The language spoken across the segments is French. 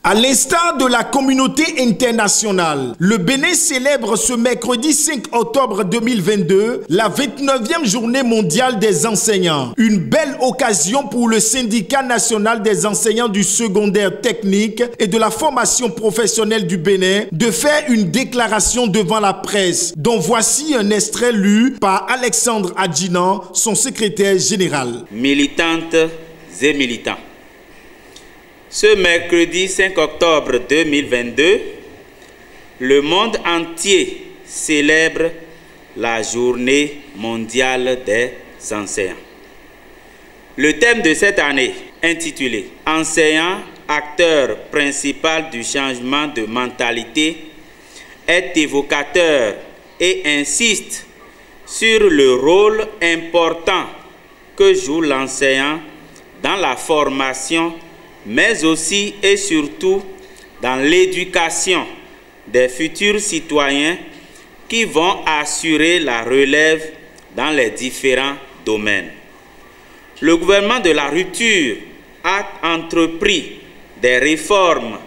À l'instar de la communauté internationale, le Bénin célèbre ce mercredi 5 octobre 2022 la 29e journée mondiale des enseignants. Une belle occasion pour le syndicat national des enseignants du secondaire technique et de la formation professionnelle du Bénin de faire une déclaration devant la presse, dont voici un extrait lu par Alexandre Adjinan, son secrétaire général. Militantes et militants. Ce mercredi 5 octobre 2022, le monde entier célèbre la Journée mondiale des enseignants. Le thème de cette année, intitulé « Enseignants, acteur principal du changement de mentalité », est évocateur et insiste sur le rôle important que joue l'enseignant dans la formation, mais aussi et surtout dans l'éducation des futurs citoyens qui vont assurer la relève dans les différents domaines. Le gouvernement de la rupture a entrepris des réformes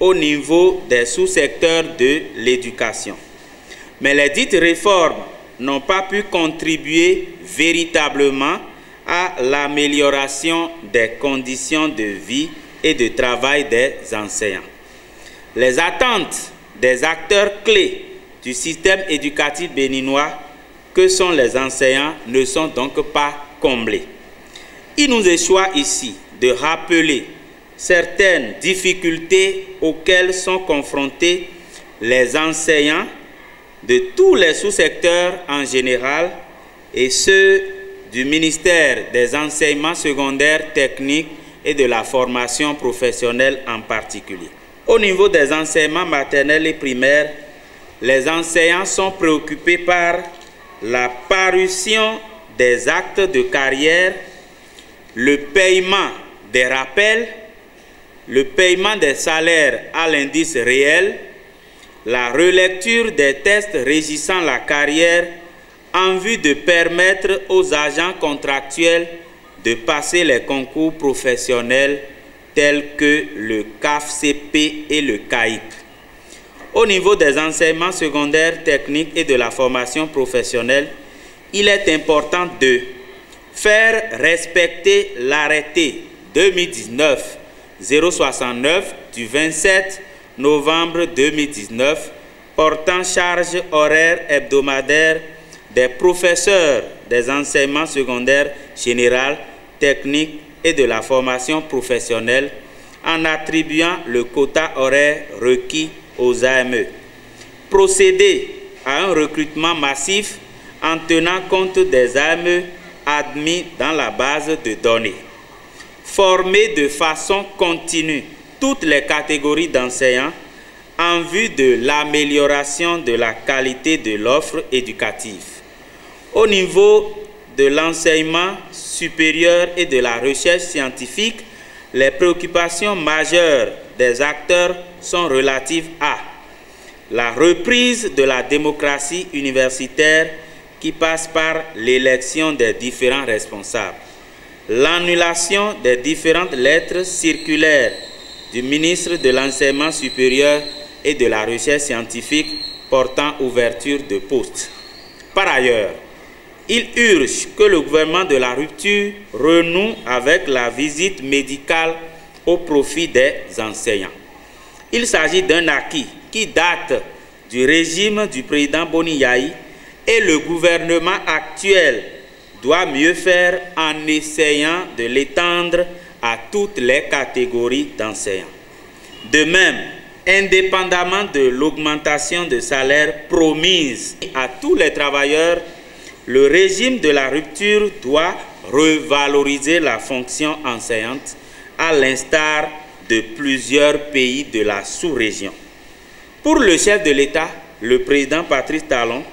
au niveau des sous-secteurs de l'éducation. Mais les dites réformes n'ont pas pu contribuer véritablement à l'amélioration des conditions de vie et de travail des enseignants. Les attentes des acteurs clés du système éducatif béninois, que sont les enseignants, ne sont donc pas comblées. Il nous échoit ici de rappeler certaines difficultés auxquelles sont confrontés les enseignants de tous les sous-secteurs en général et ceux du ministère des enseignements secondaires techniques et de la formation professionnelle en particulier. Au niveau des enseignements maternels et primaires, les enseignants sont préoccupés par la parution des actes de carrière, le paiement des rappels, le paiement des salaires à l'indice réel, la relecture des tests régissant la carrière en vue de permettre aux agents contractuels de passer les concours professionnels tels que le CAFCP et le CAIP. Au niveau des enseignements secondaires techniques et de la formation professionnelle, il est important de faire respecter l'arrêté 2019-069 du 27 novembre 2019 portant charge horaire hebdomadaire des professeurs des enseignements secondaires général, technique et de la formation professionnelle en attribuant le quota horaire requis aux AME. Procéder à un recrutement massif en tenant compte des AME admis dans la base de données. Former de façon continue toutes les catégories d'enseignants en vue de l'amélioration de la qualité de l'offre éducative. Au niveau de l'enseignement supérieur et de la recherche scientifique, les préoccupations majeures des acteurs sont relatives à la reprise de la démocratie universitaire qui passe par l'élection des différents responsables, l'annulation des différentes lettres circulaires du ministre de l'Enseignement supérieur et de la Recherche scientifique portant ouverture de postes. Par ailleurs, il urge que le gouvernement de la rupture renoue avec la visite médicale au profit des enseignants. Il s'agit d'un acquis qui date du régime du président Boni Yayi et le gouvernement actuel doit mieux faire en essayant de l'étendre à toutes les catégories d'enseignants. De même, indépendamment de l'augmentation de salaire promise à tous les travailleurs, le régime de la rupture doit revaloriser la fonction enseignante à l'instar de plusieurs pays de la sous-région. Pour le chef de l'État, le président Patrice Talon,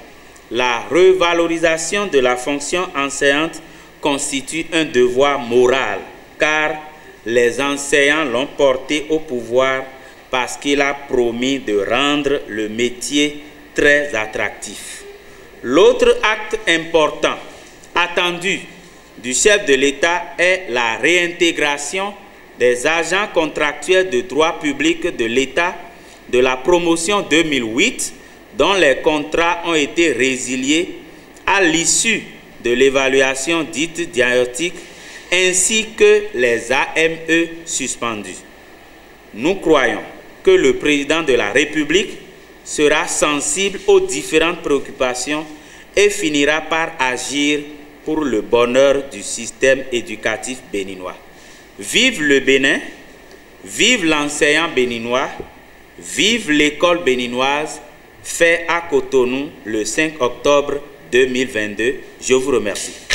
la revalorisation de la fonction enseignante constitue un devoir moral, car les enseignants l'ont porté au pouvoir parce qu'il a promis de rendre le métier très attractif. L'autre acte important attendu du chef de l'État est la réintégration des agents contractuels de droit public de l'État de la promotion 2008 dont les contrats ont été résiliés à l'issue de l'évaluation dite diagnostique ainsi que les AME suspendus. Nous croyons que le président de la République sera sensible aux différentes préoccupations et finira par agir pour le bonheur du système éducatif béninois. Vive le Bénin, vive l'enseignant béninois, vive l'école béninoise, fait à Cotonou le 5 octobre 2022. Je vous remercie.